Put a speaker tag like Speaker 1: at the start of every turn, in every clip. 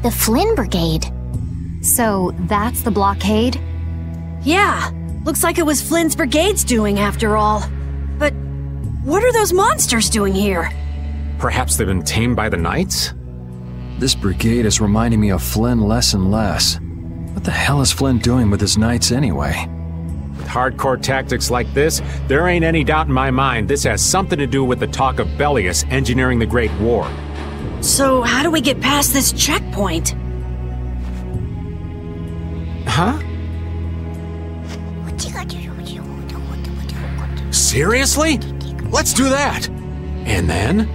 Speaker 1: The Flynn Brigade. So that's the blockade?
Speaker 2: Yeah, looks like it was Flynn's brigade's doing after all. But what are those monsters doing here?
Speaker 3: Perhaps they've been tamed by the Knights?
Speaker 4: This brigade is reminding me of Flynn less and less. What the hell is Flynn doing with his Knights anyway?
Speaker 3: With hardcore tactics like this, there ain't any doubt in my mind this has something to do with the talk of Bellius engineering the Great War.
Speaker 2: So how do we get past this checkpoint?
Speaker 3: Huh? Seriously? Let's do that! And then?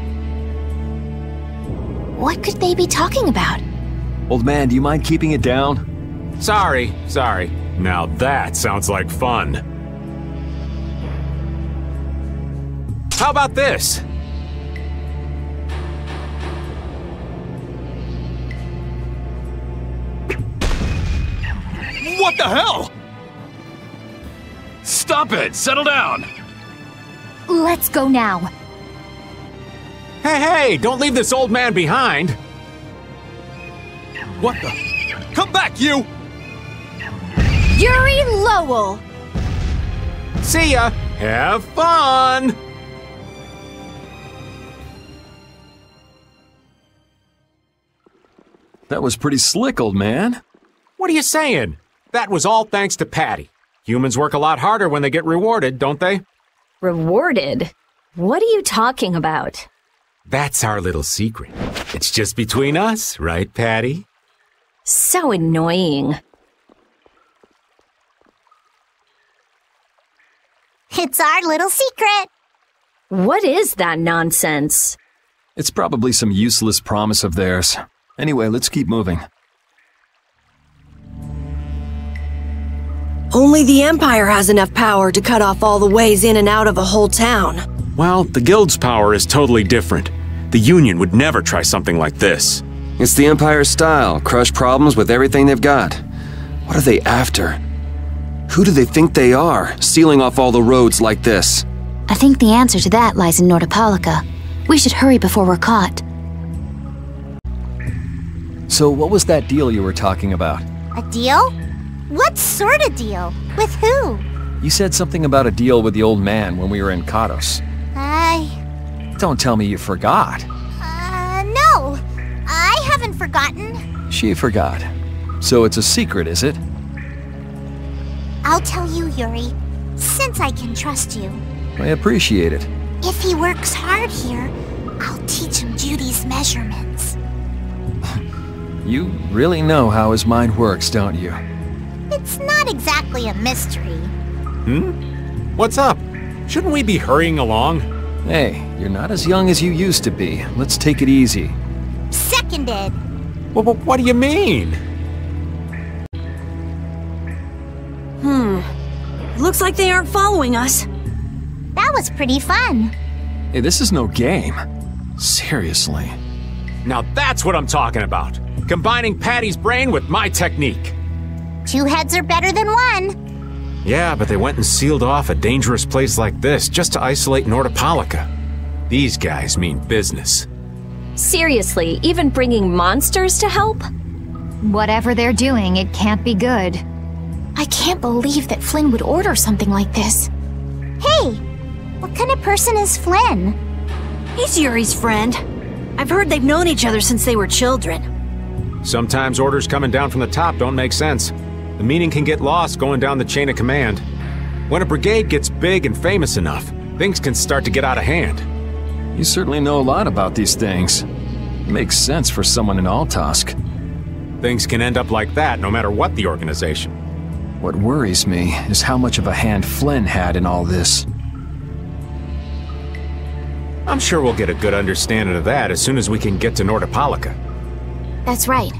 Speaker 1: What could they be talking about?
Speaker 4: Old man, do you mind keeping it down?
Speaker 3: Sorry. Now that sounds like fun. How about this?
Speaker 5: What the hell? Stop it! Settle down!
Speaker 1: Let's go now.
Speaker 3: Hey, don't leave this old man behind!
Speaker 5: What the? Come back, you!
Speaker 2: Yuri Lowell!
Speaker 3: See ya! Have fun!
Speaker 4: That was pretty slick, old man.
Speaker 3: What are you saying? That was all thanks to Patty. Humans work a lot harder when they get rewarded, don't they?
Speaker 6: Rewarded? What are you talking about?
Speaker 3: That's our little secret. It's just between us, right, Patty?
Speaker 6: So annoying.
Speaker 1: It's our little secret.
Speaker 6: What is that nonsense?
Speaker 4: It's probably some useless promise of theirs. Anyway, let's keep moving.
Speaker 2: Only the Empire has enough power to cut off all the ways in and out of a whole town.
Speaker 3: Well, the Guild's power is totally different. The Union would never try something like this.
Speaker 7: It's the Empire's style, crush problems with everything they've got. What are they after? Who do they think they are, sealing off all the roads like this?
Speaker 1: I think the answer to that lies in Nordopolica. We should hurry before we're caught.
Speaker 4: So what was that deal you were talking about?
Speaker 1: A deal? What sort of deal? With who?
Speaker 4: You said something about a deal with the old man when we were in Katos. Don't tell me you forgot.
Speaker 1: No. I haven't forgotten.
Speaker 4: She forgot. So it's a secret, is it?
Speaker 1: I'll tell you, Yuri, since I can trust you.
Speaker 4: I appreciate it.
Speaker 1: If he works hard here, I'll teach him Judy's measurements.
Speaker 4: You really know how his mind works, don't you?
Speaker 1: It's not exactly a mystery.
Speaker 3: What's up? Shouldn't we be hurrying along?
Speaker 4: Hey, you're not as young as you used to be. Let's take it easy.
Speaker 1: Seconded.
Speaker 3: What do you mean?
Speaker 2: Looks like they aren't following us.
Speaker 1: That was pretty fun.
Speaker 4: Hey, this is no game. Seriously.
Speaker 3: Now that's what I'm talking about. Combining Patty's brain with my technique.
Speaker 1: 2 heads are better than 1.
Speaker 3: Yeah, but they went and sealed off a dangerous place like this just to isolate Nordopolica. These guys mean business.
Speaker 6: Seriously, even bringing monsters to help?
Speaker 1: Whatever they're doing, it can't be good. I can't believe that Flynn would order something like this. Hey, what kind of person is Flynn?
Speaker 2: He's Yuri's friend. I've heard they've known each other since they were children.
Speaker 3: Sometimes orders coming down from the top don't make sense. The meaning can get lost going down the chain of command. When a brigade gets big and famous enough, things can start to get out of hand.
Speaker 4: You certainly know a lot about these things. It makes sense for someone in Altosk.
Speaker 3: Things can end up like that no matter what the organization.
Speaker 4: What worries me is how much of a hand Flynn had in all this.
Speaker 3: I'm sure we'll get a good understanding of that as soon as we can get to Nordopolica.
Speaker 1: That's right.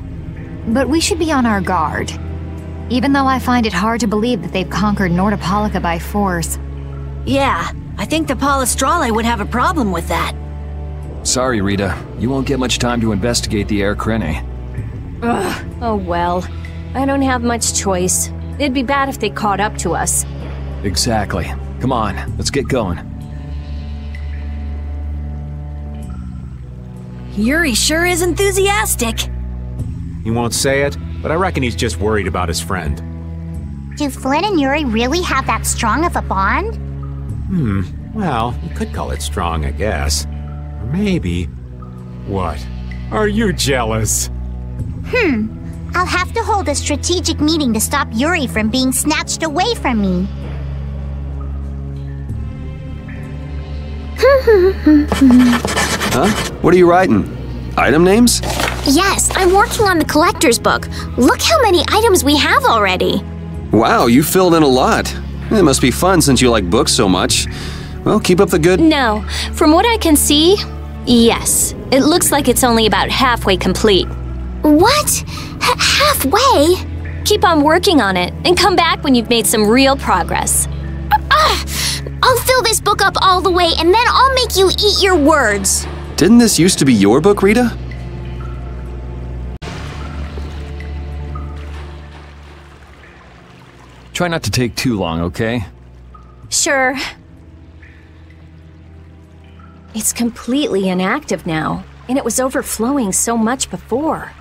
Speaker 1: But we should be on our guard. Even though I find it hard to believe that they've conquered Nordopolica by force.
Speaker 2: Yeah, I think the Palestrale would have a problem with that.
Speaker 4: Sorry, Rita. You won't get much time to investigate the Air Krene.
Speaker 6: Ugh, oh well. I don't have much choice. It'd be bad if they caught up to us.
Speaker 4: Exactly. Come on, let's get going.
Speaker 2: Yuri sure is enthusiastic.
Speaker 3: He won't say it, but I reckon he's just worried about his friend.
Speaker 1: Do Flynn and Yuri really have that strong of a bond?
Speaker 3: Well, you could call it strong, I guess. Or maybe... What? Are you jealous?
Speaker 1: I'll have to hold a strategic meeting to stop Yuri from being snatched away from me.
Speaker 7: Huh? What are you writing? Item names?
Speaker 8: Yes, I'm working on the collector's book. Look how many items we have already.
Speaker 7: Wow, you filled in a lot. It must be fun since you like books so much. Well, keep up the good...
Speaker 6: No, from what I can see, yes. It looks like it's only about halfway complete.
Speaker 8: What? Halfway?
Speaker 6: Keep on working on it, and come back when you've made some real progress.
Speaker 8: I'll fill this book up all the way, and then I'll make you eat your words.
Speaker 7: Didn't this used to be your book, Rita?
Speaker 4: Try not to take too long, okay?
Speaker 6: Sure. It's completely inactive now, and it was overflowing so much before.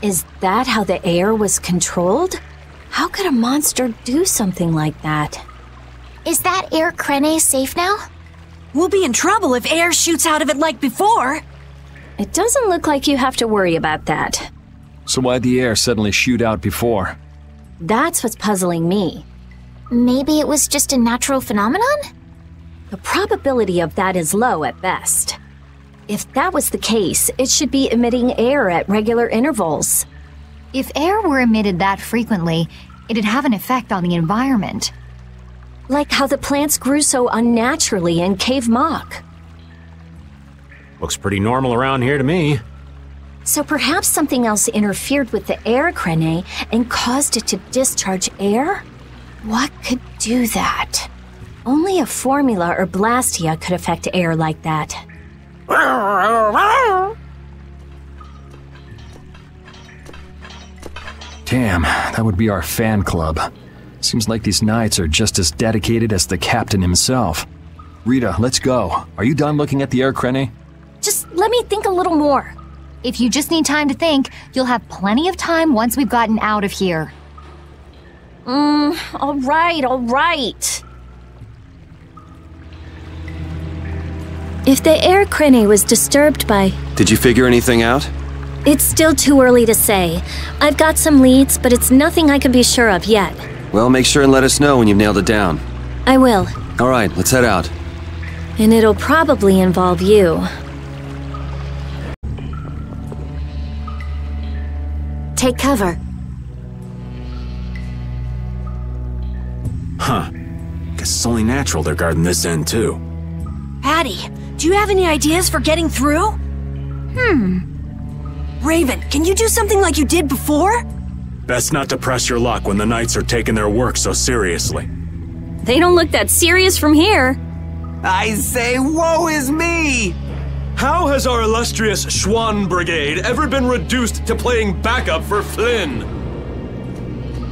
Speaker 6: Is that how the air was controlled? How could a monster do something like that?
Speaker 1: Is that air Krene safe now?
Speaker 2: We'll be in trouble if air shoots out of it like before.
Speaker 6: It doesn't look like you have to worry about that.
Speaker 4: So why'd the air suddenly shoot out before?
Speaker 6: That's what's puzzling me.
Speaker 1: Maybe it was just a natural phenomenon?
Speaker 6: The probability of that is low at best. If that was the case, it should be emitting air at regular intervals.
Speaker 1: If air were emitted that frequently, it'd have an effect on the environment.
Speaker 6: Like how the plants grew so unnaturally in Cave Mock.
Speaker 3: Looks pretty normal around here to me.
Speaker 6: So perhaps something else interfered with the air Krene and caused it to discharge air? What could do that? Only a formula or blastia could affect air like that.
Speaker 4: Damn, that would be our fan club. Seems like these knights are just as dedicated as the captain himself. Rita, let's go. Are you done looking at the air Krene?
Speaker 6: Just let me think a little more.
Speaker 1: If you just need time to think, you'll have plenty of time once we've gotten out of here.
Speaker 6: All right. If the air Krene was disturbed by...
Speaker 7: Did you figure anything out?
Speaker 6: It's still too early to say. I've got some leads, but it's nothing I can be sure of yet.
Speaker 7: Well, make sure and let us know when you've nailed it down.
Speaker 6: I will.
Speaker 7: All right, let's head out.
Speaker 6: And it'll probably involve you. Take cover.
Speaker 3: Huh. Guess it's only natural they're guarding this end, too.
Speaker 2: Patty, do you have any ideas for getting through? Raven, can you do something like you did before?
Speaker 5: Best not to press your luck when the knights are taking their work so seriously.
Speaker 6: They don't look that serious from here.
Speaker 9: I say, woe is me!
Speaker 5: How has our illustrious Schwann Brigade ever been reduced to playing backup for Flynn?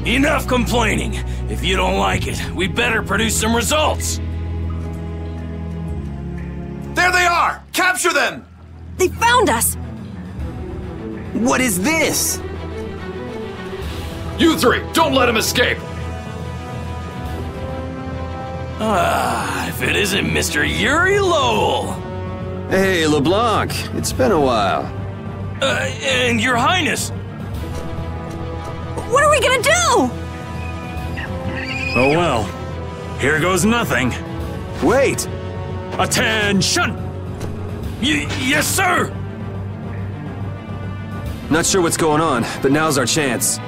Speaker 10: Enough complaining. If you don't like it, we better produce some results.
Speaker 9: There they are! Capture them!
Speaker 2: They found us!
Speaker 9: What is this?
Speaker 5: You three, don't let him escape!
Speaker 10: If it isn't Mr. Yuri Lowell.
Speaker 7: Hey, LeBlanc, it's been a while.
Speaker 10: And Your Highness.
Speaker 2: What are we gonna do?
Speaker 5: Oh well. Here goes nothing.
Speaker 7: Wait!
Speaker 5: Attention!
Speaker 10: Yes, sir!
Speaker 7: Not sure what's going on, but now's our chance.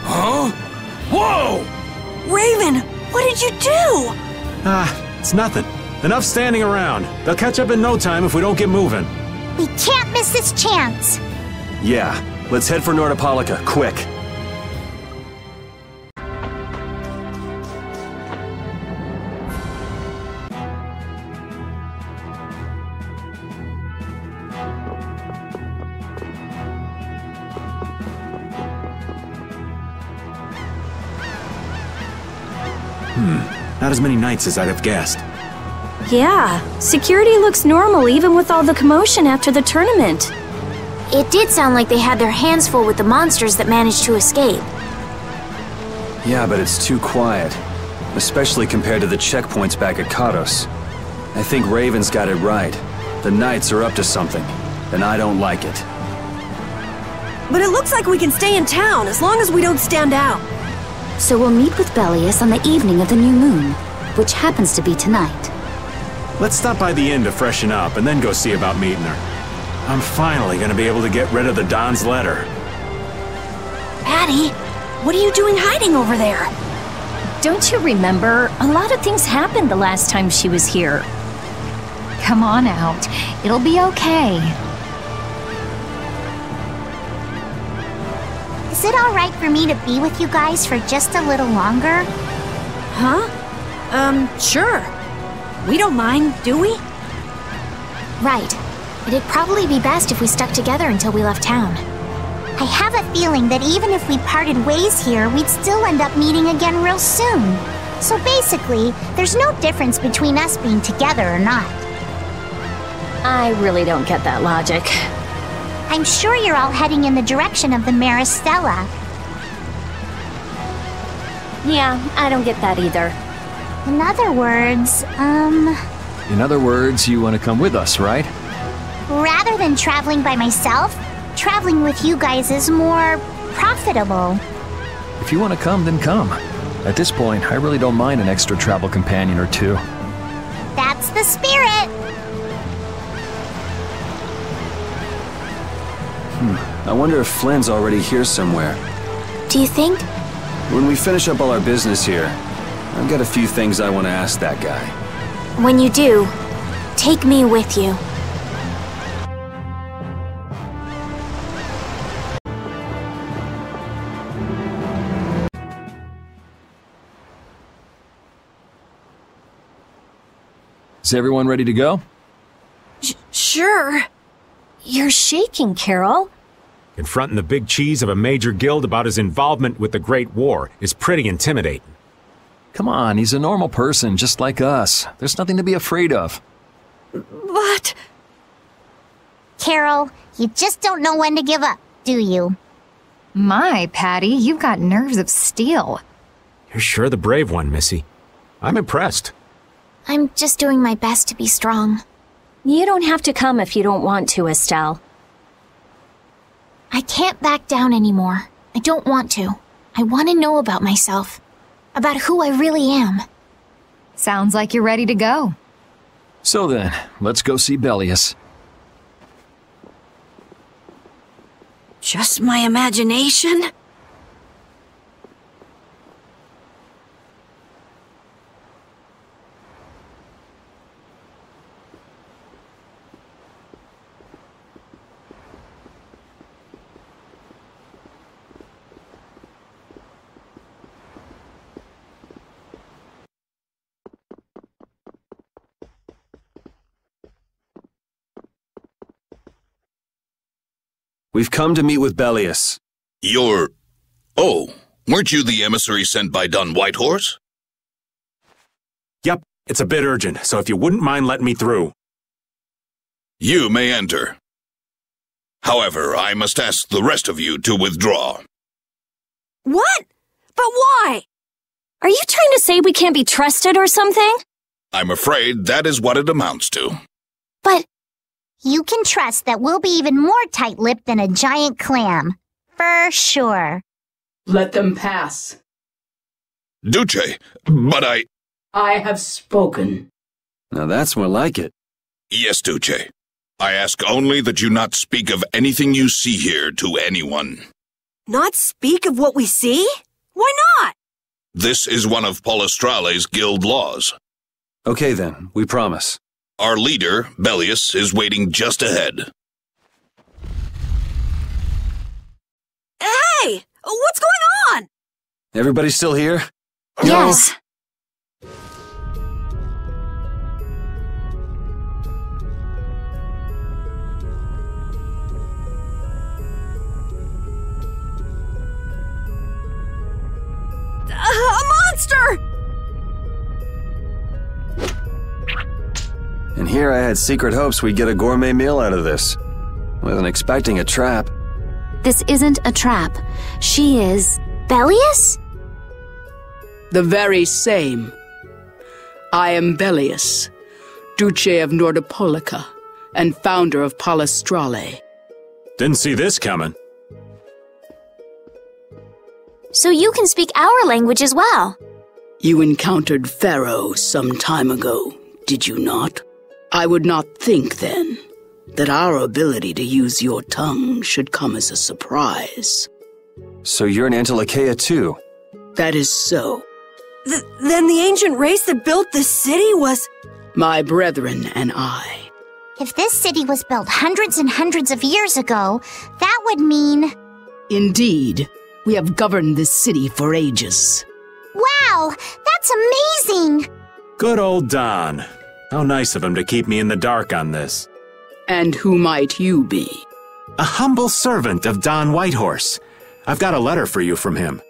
Speaker 10: Huh? Whoa!
Speaker 2: Raven, what did you do?
Speaker 3: It's nothing. Enough standing around. They'll catch up in no time if we don't get moving.
Speaker 1: We can't miss this chance.
Speaker 7: Yeah, let's head for Nordopolica, quick.
Speaker 3: Not as many knights as I'd have guessed.
Speaker 6: Yeah, security looks normal even with all the commotion after the tournament.
Speaker 8: It did sound like they had their hands full with the monsters that managed to escape.
Speaker 7: Yeah, but it's too quiet. Especially compared to the checkpoints back at Katos. I think Raven's got it right. The Knights are up to something, and I don't like it.
Speaker 2: But it looks like we can stay in town as long as we don't stand out.
Speaker 6: So we'll meet with Belius on the evening of the new moon, which happens to be tonight.
Speaker 3: Let's stop by the inn to freshen up and then go see about meeting her. I'm finally gonna be able to get rid of the Don's letter.
Speaker 2: Addie, what are you doing hiding over there?
Speaker 6: Don't you remember? A lot of things happened the last time she was here. Come on out. It'll be okay.
Speaker 1: Is it alright for me to be with you guys for just a little longer?
Speaker 2: Huh? Sure. We don't mind, do we?
Speaker 1: Right. It'd probably be best if we stuck together until we left town. I have a feeling that even if we parted ways here, we'd still end up meeting again real soon. So basically, there's no difference between us being together or not.
Speaker 6: I really don't get that logic.
Speaker 1: I'm sure you're all heading in the direction of the Maristella.
Speaker 6: Yeah, I don't get that either.
Speaker 1: In other words,
Speaker 4: In other words, you want to come with us, right?
Speaker 1: rather than traveling by myself, traveling with you guys is more profitable.
Speaker 4: If you want to come, then come. At this point, I really don't mind an extra travel companion or two.
Speaker 1: That's the spirit!
Speaker 7: I wonder if Flynn's already here somewhere.
Speaker 8: Do you think?
Speaker 7: When we finish up all our business here, I've got a few things I want to ask that guy.
Speaker 8: When you do, take me with you.
Speaker 4: Is everyone ready to go?
Speaker 2: Sure.
Speaker 6: You're shaking, Carol.
Speaker 3: Confronting the big cheese of a major guild about his involvement with the Great War is pretty intimidating.
Speaker 4: Come on, he's a normal person, just like us. There's nothing to be afraid of.
Speaker 2: But...
Speaker 1: Carol, you just don't know when to give up, do you?
Speaker 11: My, Patty, you've got nerves of steel.
Speaker 3: You're sure the brave one, Missy. I'm impressed.
Speaker 8: I'm just doing my best to be strong.
Speaker 6: You don't have to come if you don't want to, Estelle.
Speaker 8: I can't back down anymore. I don't want to. I want to know about myself. About who I really am.
Speaker 11: Sounds like you're ready to go.
Speaker 4: So then, let's go see Belius.
Speaker 2: just my imagination?
Speaker 7: We've come to meet with Belius.
Speaker 12: Oh, weren't you the emissary sent by Don Whitehorse?
Speaker 3: Yep, it's a bit urgent, so if you wouldn't mind letting me through.
Speaker 12: You may enter. However, I must ask the rest of you to withdraw.
Speaker 2: What? But why?
Speaker 6: Are you trying to say we can't be trusted or something?
Speaker 12: I'm afraid that is what it amounts to.
Speaker 1: But you can trust that we'll be even more tight-lipped than a giant clam. For sure.
Speaker 13: Let them pass.
Speaker 12: Duce, but
Speaker 13: I have spoken.
Speaker 7: Now that's more like it.
Speaker 12: Yes, Duce. I ask only that you not speak of anything you see here to anyone.
Speaker 2: Not speak of what we see? Why not?
Speaker 12: This is one of Polystrale's guild laws.
Speaker 7: Okay then, we promise.
Speaker 12: Our leader, Belius, is waiting just ahead.
Speaker 2: Hey! What's going on?
Speaker 7: Everybody still here?
Speaker 8: Yes.
Speaker 2: A monster!
Speaker 7: And here I had secret hopes we'd get a gourmet meal out of this. Wasn't expecting a trap.
Speaker 6: This isn't a trap. She is...
Speaker 8: Bellius?
Speaker 13: The very same. I am Bellius, Duce of Nordopolica, and founder of Palestrale.
Speaker 3: Didn't see this coming.
Speaker 8: So you can speak our language as well.
Speaker 13: You encountered Pharaoh some time ago, did you not? I would not think, then, that our ability to use your tongue should come as a surprise.
Speaker 7: So you're an Antilocheia too?
Speaker 13: That is so.
Speaker 2: Then the ancient race that built this city was...
Speaker 13: My brethren and I.
Speaker 1: If this city was built hundreds and hundreds of years ago, that would mean...
Speaker 13: Indeed, we have governed this city for ages.
Speaker 1: Wow, that's amazing!
Speaker 3: Good old Don. How nice of him to keep me in the dark on this.
Speaker 13: And who might you be?
Speaker 3: A humble servant of Don Whitehorse. I've got a letter for you from him.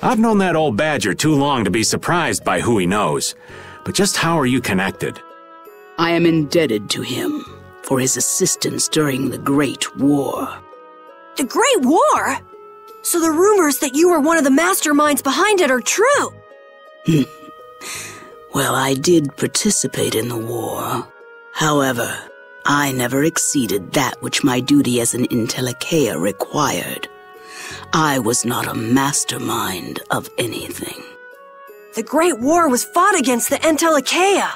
Speaker 3: I've known that old badger too long to be surprised by who he knows. But just how are you connected?
Speaker 13: I am indebted to him for his assistance during the Great War.
Speaker 2: The Great War? So the rumors that you were one of the masterminds behind it are true?
Speaker 13: Well, I did participate in the war. However, I never exceeded that which my duty as an Antilocheia required. I was not a mastermind of anything.
Speaker 2: The Great War was fought against the Antilocheia.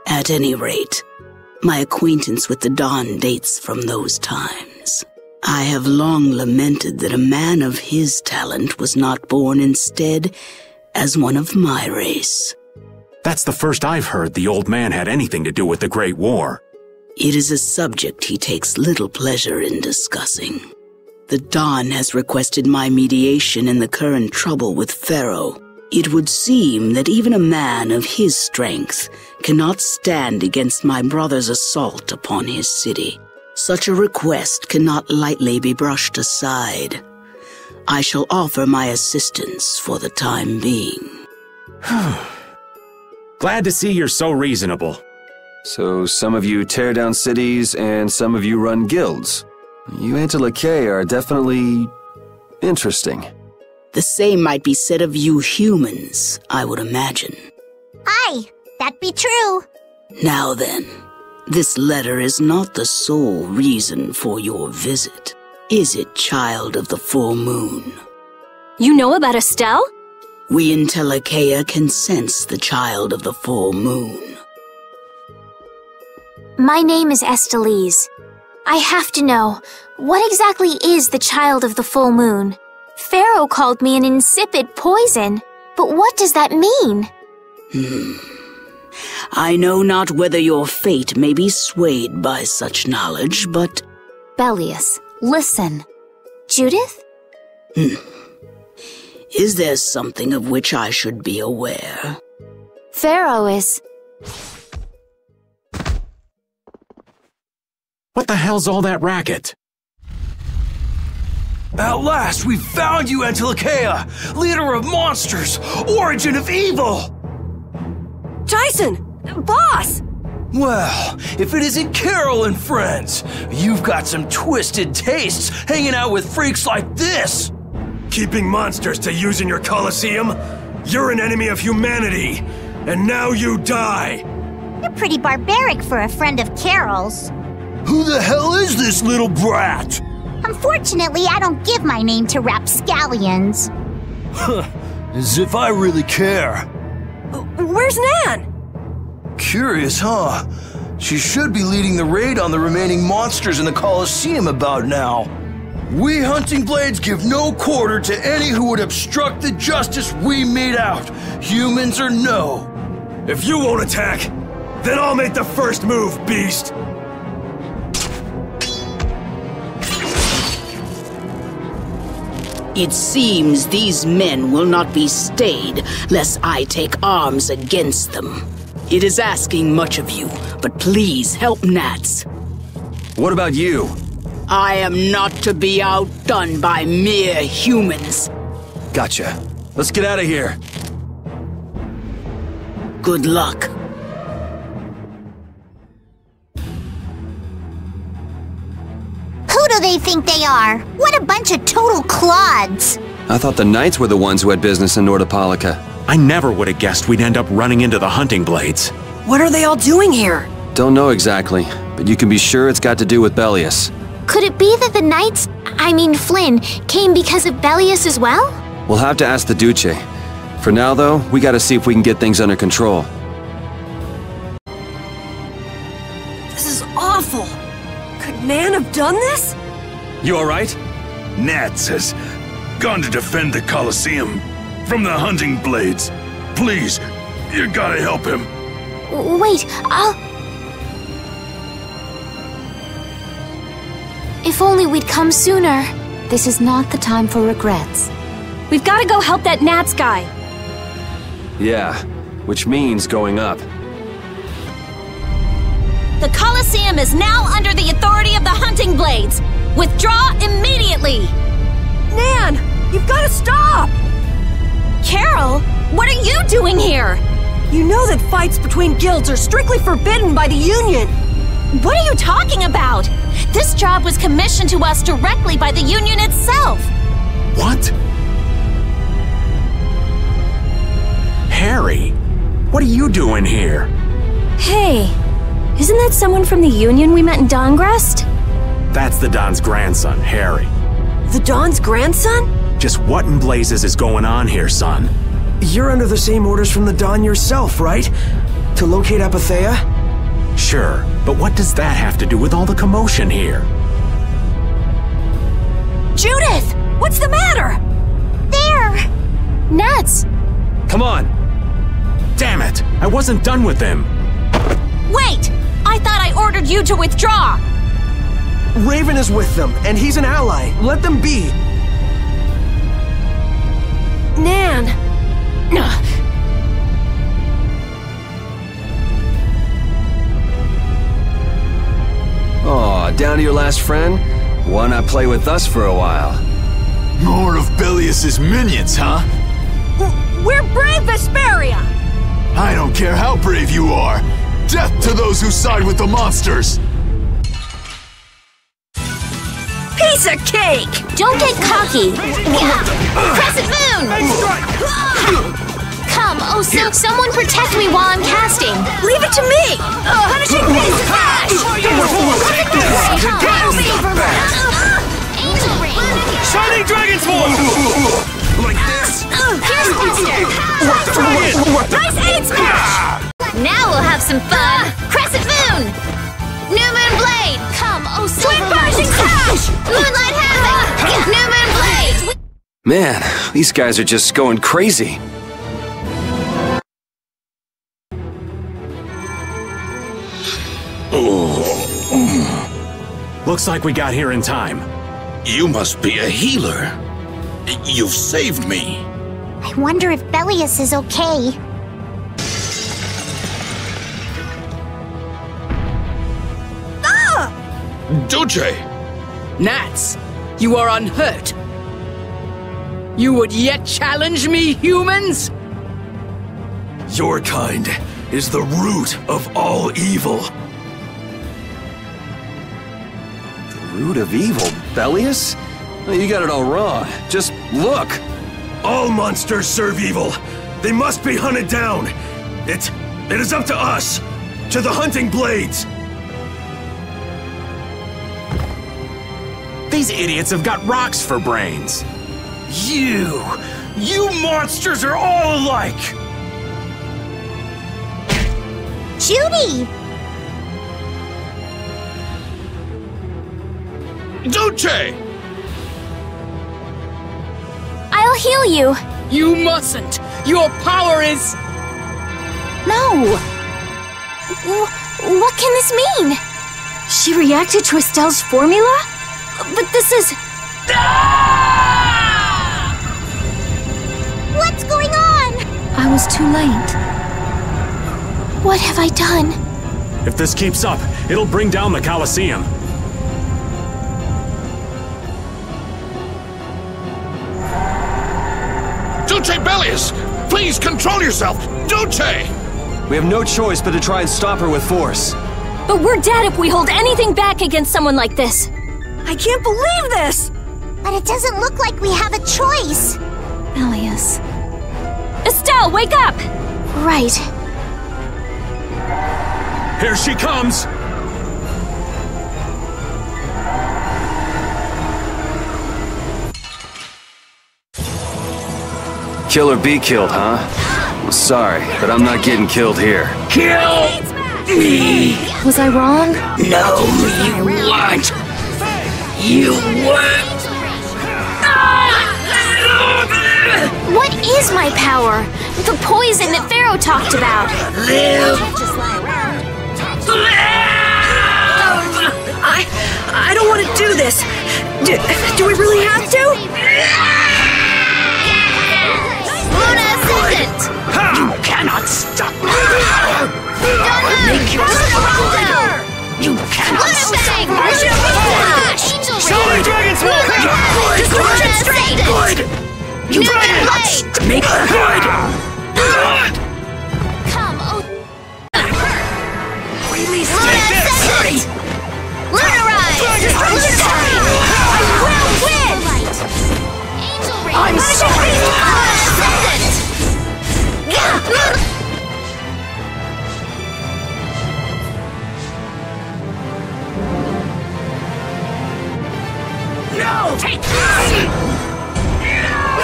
Speaker 13: At any rate, my acquaintance with the Don dates from those times. I have long lamented that a man of his talent was not born instead as one of my race.
Speaker 3: That's the first I've heard the old man had anything to do with the Great War.
Speaker 13: It is a subject he takes little pleasure in discussing. The Don has requested my mediation in the current trouble with Pharaoh. It would seem that even a man of his strength cannot stand against my brother's assault upon his city. Such a request cannot lightly be brushed aside. I shall offer my assistance for the time being.
Speaker 3: Glad to see you're so reasonable.
Speaker 7: So some of you tear down cities and some of you run guilds. You Antilocheia are definitely interesting.
Speaker 13: The same might be said of you humans, I would imagine.
Speaker 1: Aye, that be true.
Speaker 13: Now then, this letter is not the sole reason for your visit, is it, child of the full moon?
Speaker 6: You know about Estelle?
Speaker 13: We Antilocheia can sense the child of the full moon.
Speaker 8: My name is Estelise. I have to know, what exactly is the child of the full moon? Pharaoh called me an insipid poison, but what does that mean?
Speaker 13: I know not whether your fate may be swayed by such knowledge, but...
Speaker 6: Bellius, listen.
Speaker 8: Judith?
Speaker 13: Is there something of which I should be aware?
Speaker 8: Pharaoh is...
Speaker 3: What the hell's all that racket?
Speaker 10: At last, we found you, Antilocheia! Leader of monsters! Origin of evil!
Speaker 2: Tyson! Boss!
Speaker 10: Well, if it isn't Carol and friends, you've got some twisted tastes hanging out with freaks like this! Keeping monsters to use in your Colosseum? You're an enemy of humanity, and now you die!
Speaker 1: You're pretty barbaric for a friend of Carol's.
Speaker 10: Who the hell is this little brat?
Speaker 1: Unfortunately, I don't give my name to rapscallions.
Speaker 10: As if I really care.
Speaker 2: Where's Nan?
Speaker 10: Curious, huh? She should be leading the raid on the remaining monsters in the Colosseum about now. We Hunting Blades give no quarter to any who would obstruct the justice we mete out, humans or no. If you won't attack, then I'll make the first move, beast.
Speaker 13: It seems these men will not be stayed, lest I take arms against them. It is asking much of you, but please help Nats.
Speaker 7: What about you?
Speaker 13: I am not to be outdone by mere humans.
Speaker 7: Gotcha. Let's get out of here.
Speaker 13: Good luck.
Speaker 1: they think they are? What a bunch of total clods!
Speaker 7: I thought the knights were the ones who had business in Nordopolica.
Speaker 3: I never would have guessed we'd end up running into the hunting blades.
Speaker 2: What are they all doing here?
Speaker 7: Don't know exactly, but you can be sure it's got to do with Bellius.
Speaker 8: Could it be that the knights, Flynn, came because of Bellius as well?
Speaker 7: We'll have to ask the Duce. For now, though, we gotta see if we can get things under control.
Speaker 2: This is awful. Could Nan have done this?
Speaker 14: You alright? Nats has gone to defend the Colosseum from the hunting blades. Please, you gotta help him.
Speaker 8: Wait, If only we'd come sooner.
Speaker 15: This is not the time for regrets.
Speaker 6: We've got to go help that Nats guy.
Speaker 7: Yeah, which means going up.
Speaker 6: The Colosseum is now under the authority of the Hunting Blades. Withdraw immediately!
Speaker 2: Nan, you've got to stop!
Speaker 6: Carol, what are you doing here?
Speaker 2: You know that fights between guilds are strictly forbidden by the Union.
Speaker 6: What are you talking about? This job was commissioned to us directly by the Union itself.
Speaker 3: What? Harry, what are you doing here?
Speaker 6: Hey, isn't that someone from the Union we met in Dongrest?
Speaker 3: That's the Don's grandson, Harry.
Speaker 2: The Don's grandson?
Speaker 3: Just what in blazes is going on here, son?
Speaker 16: You're under the same orders from the Don yourself, right? To locate Apathea?
Speaker 3: Sure, but what does that have to do with all the commotion here?
Speaker 2: Judith! What's the matter?
Speaker 8: There! Nats!
Speaker 3: Come on! Damn it! I wasn't done with them!
Speaker 6: Wait! I thought I ordered you to withdraw!
Speaker 16: Raven is with them, and he's an ally. Let them be.
Speaker 2: Nan!
Speaker 7: Aw, down to your last friend? Why not play with us for a while?
Speaker 14: More of Bellius's minions, huh?
Speaker 2: We're brave Vesperia!
Speaker 14: I don't care how brave you are. Death to those who side with the monsters!
Speaker 2: Piece of cake!
Speaker 8: Don't get cocky! Crescent Moon! Come, someone protect me while I'm casting!
Speaker 2: Leave it to me! Punishing piece of cash!
Speaker 5: Shining Dragon Swarm!
Speaker 14: Like this?
Speaker 8: Here's Buster!
Speaker 2: Nice aid splash!
Speaker 8: Now we'll have some fun! Crescent Moon! New Moon Blade! Come,
Speaker 2: Twin Bashing Crash!
Speaker 8: Moonlight Havoc! New Moon Blade!
Speaker 7: Man, these guys are just going crazy.
Speaker 3: Looks like we got here in time.
Speaker 12: You must be a healer. You've saved me.
Speaker 1: I wonder if Bellius is okay.
Speaker 12: Duce!
Speaker 17: Nats, you are unhurt. You would yet challenge me, humans?
Speaker 10: Your kind is the root of all evil.
Speaker 7: The root of evil? Bellius? You got it all wrong. Just look.
Speaker 10: All monsters serve evil. They must be hunted down. It is up to us. To the hunting blades.
Speaker 3: These idiots have got rocks for brains.
Speaker 10: You monsters are all alike.
Speaker 1: Judy!
Speaker 12: Duce!
Speaker 8: I'll heal you.
Speaker 17: You mustn't. Your power is...
Speaker 8: No. What can this mean?
Speaker 6: She reacted to Estelle's formula? But this is...
Speaker 1: What's going on?
Speaker 15: I was too late.
Speaker 8: What have I done?
Speaker 3: If this keeps up, it'll bring down the Colosseum.
Speaker 12: Duce Bellius! Please control yourself! Duce!
Speaker 7: We have no choice but to try and stop her with force.
Speaker 6: But we're dead if we hold anything back against someone like this.
Speaker 2: I can't believe this!
Speaker 1: But it doesn't look like we have a choice.
Speaker 15: Elias.
Speaker 6: Estelle, wake up!
Speaker 8: Right.
Speaker 5: Here she comes!
Speaker 7: Kill or be killed, huh? Well, sorry, but I'm not getting killed here.
Speaker 17: Kill me!
Speaker 15: Was I wrong?
Speaker 17: No, you weren't! You weren't!
Speaker 8: What is my power? The poison that Pharaoh talked about.
Speaker 17: Live!
Speaker 2: I don't want to do this. Do we really have to?
Speaker 8: Luna Ascendant!
Speaker 17: You cannot stop me!
Speaker 8: Make your Luna
Speaker 17: You cannot
Speaker 8: stop me!
Speaker 5: Sorry, Dragon Swarm!
Speaker 8: Luna Ascendant!
Speaker 17: You cannot stop me! Good!
Speaker 8: Come, oh...
Speaker 17: Release
Speaker 8: Luna Ascendant! Luna Rise! Luna Rise! I will win! Angel Ring!
Speaker 17: I'm sorry!
Speaker 8: Luna Ascendant!
Speaker 17: No! Take this!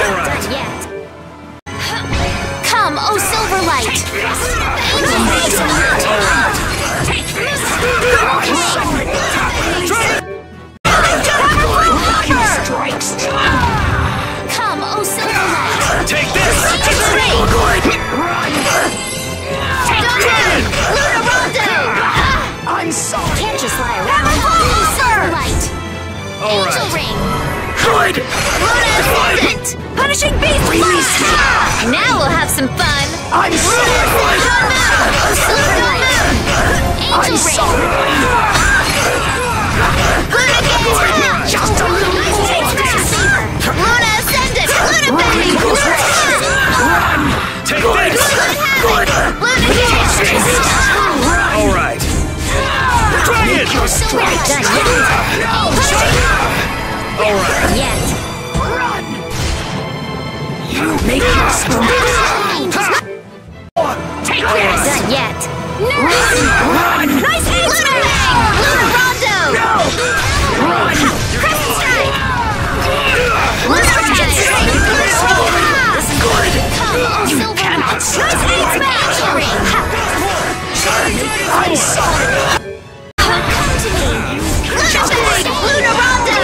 Speaker 8: Not yet. Come, oh Silverlight!
Speaker 17: Take this!
Speaker 8: Come, oh Silverlight!
Speaker 5: Take this!
Speaker 17: Run! Take
Speaker 8: Don't Luna Rondo!
Speaker 17: I'm sorry!
Speaker 8: Can't just lie around. Silverlight! Angel Ring!
Speaker 17: Good!
Speaker 8: Luna Ascendant!
Speaker 2: Punishing Beast!
Speaker 17: Release me!
Speaker 8: Now we'll have some fun!
Speaker 17: I'm sorry! I'm
Speaker 8: Angel Ring!
Speaker 17: sorry!
Speaker 8: Luna Gate!
Speaker 17: Just a little more!
Speaker 8: Take this! Luna Ascendant! Luna Baby!
Speaker 17: Run!
Speaker 5: Take this!
Speaker 17: Good!
Speaker 8: Luna Gate!
Speaker 5: Alright. Dragon!
Speaker 17: Your strike!
Speaker 8: Done yet!
Speaker 5: Alright.
Speaker 8: Yet!
Speaker 17: Run! You make your strike! Take this!
Speaker 8: Done yet!
Speaker 17: Run!
Speaker 8: Nice hit! Luna Bang! Luna Rondo!
Speaker 17: No! Run!
Speaker 8: Crescent Strike! Luna Rise!
Speaker 17: Good!
Speaker 8: Come,
Speaker 17: You
Speaker 8: Silver
Speaker 17: cannot
Speaker 8: Nice
Speaker 17: stop me!
Speaker 8: Angel Ring!
Speaker 17: I'm sorry!
Speaker 8: Come to me! Luna Bang! Luna Rondo!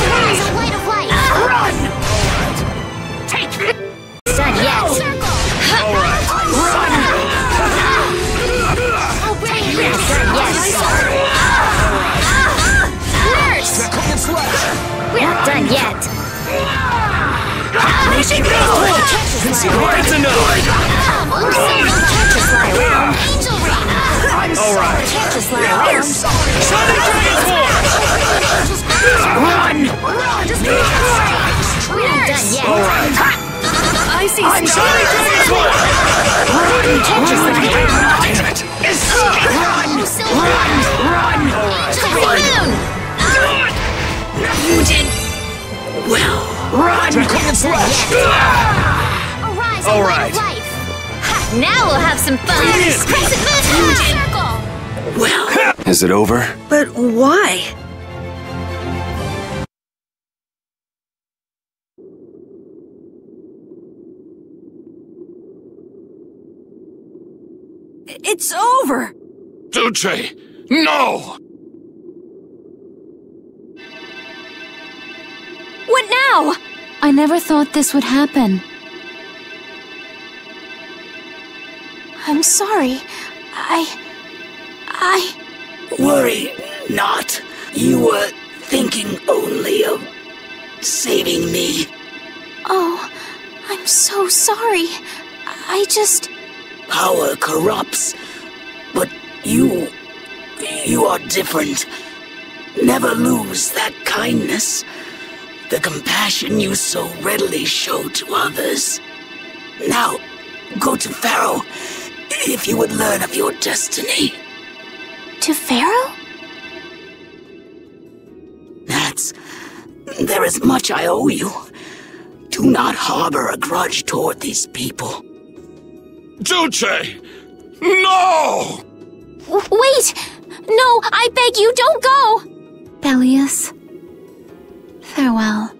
Speaker 8: There's a light of light!
Speaker 17: Run! Take this!
Speaker 8: Done yet! Circle!
Speaker 17: Run!
Speaker 8: Oh, bring it! Done yet! Nurse! We're not done yet!
Speaker 17: Punishing Beast!
Speaker 5: That's enough!
Speaker 8: Come, oh, Silver! Can't just lie around! Angel Ring!
Speaker 17: I'm sorry!
Speaker 8: Can't just lie around!
Speaker 5: Sonic Dragon Swarm!
Speaker 17: Run!
Speaker 8: We're not done yet!
Speaker 2: I see
Speaker 17: I'm sorry!
Speaker 8: Can't just lie around!
Speaker 17: Damn it! Run!
Speaker 8: Oh, Silver!
Speaker 17: Run!
Speaker 8: Angel Balloon!
Speaker 17: You did well. Run!
Speaker 8: Arise,
Speaker 5: All
Speaker 8: light
Speaker 5: right.
Speaker 8: of life! Ha, now we'll have some fun! Crescent Moon! Circle!
Speaker 17: Well,
Speaker 7: Is it over?
Speaker 2: But why? It's over!
Speaker 12: Duce! No!
Speaker 6: What now?
Speaker 15: I never thought this would happen.
Speaker 8: I'm sorry.
Speaker 13: Worry not. You were thinking only of saving me.
Speaker 8: Oh, I'm so sorry. I just...
Speaker 13: Power corrupts, but you are different. Never lose that kindness, the compassion you so readily show to others. Now, go to Pharaoh, if you would learn of your destiny.
Speaker 8: To Pharaoh?
Speaker 13: There is much I owe you. Do not harbor a grudge toward these people.
Speaker 12: Dulce! No!
Speaker 8: Wait! No, I beg you, don't go!
Speaker 15: Bellius, farewell.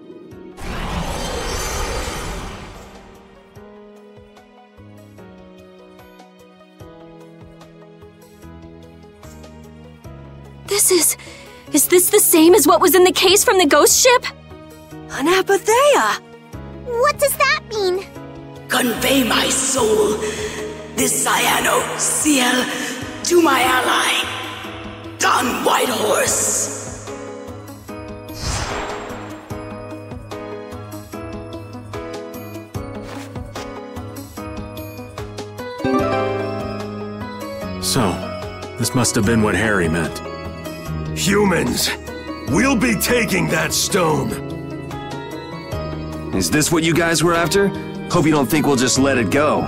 Speaker 2: Is this the same as what was in the case from the ghost ship? An apatheia!
Speaker 1: What does that mean?
Speaker 13: Convey my soul, this cyano ciel, to my ally, Don Whitehorse.
Speaker 3: So, this must have been what Harry meant.
Speaker 5: Humans, we'll be taking that stone.
Speaker 7: Is this what you guys were after? Hope you don't think we'll just let it go.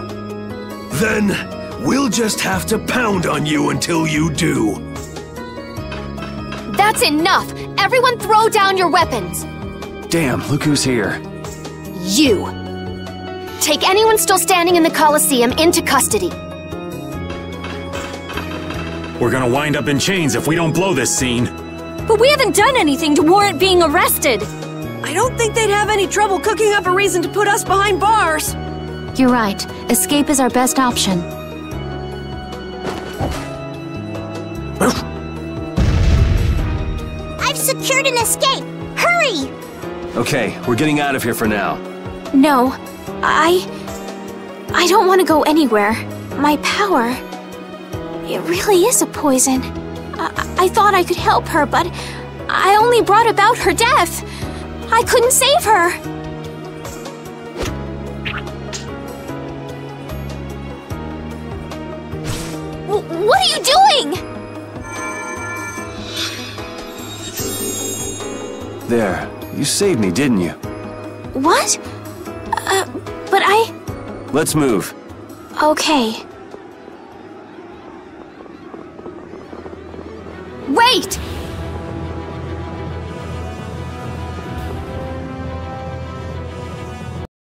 Speaker 5: Then, we'll just have to pound on you until you do.
Speaker 8: That's enough! Everyone throw down your weapons!
Speaker 7: Damn, look who's here.
Speaker 8: You! Take anyone still standing in the Colosseum into custody.
Speaker 3: We're gonna wind up in chains if we don't blow this scene.
Speaker 2: But we haven't done anything to warrant being arrested. I don't think they'd have any trouble cooking up a reason to put us behind bars.
Speaker 15: You're right. Escape is our best option.
Speaker 1: I've secured an escape! Hurry!
Speaker 7: Okay, we're getting out of here for now.
Speaker 8: No, I don't want to go anywhere. My power... It really is a poison. I thought I could help her, but I only brought about her death. I couldn't save her. What are you doing?
Speaker 7: There, you saved me, didn't you?
Speaker 8: What? But I...
Speaker 7: Let's move.
Speaker 8: Okay.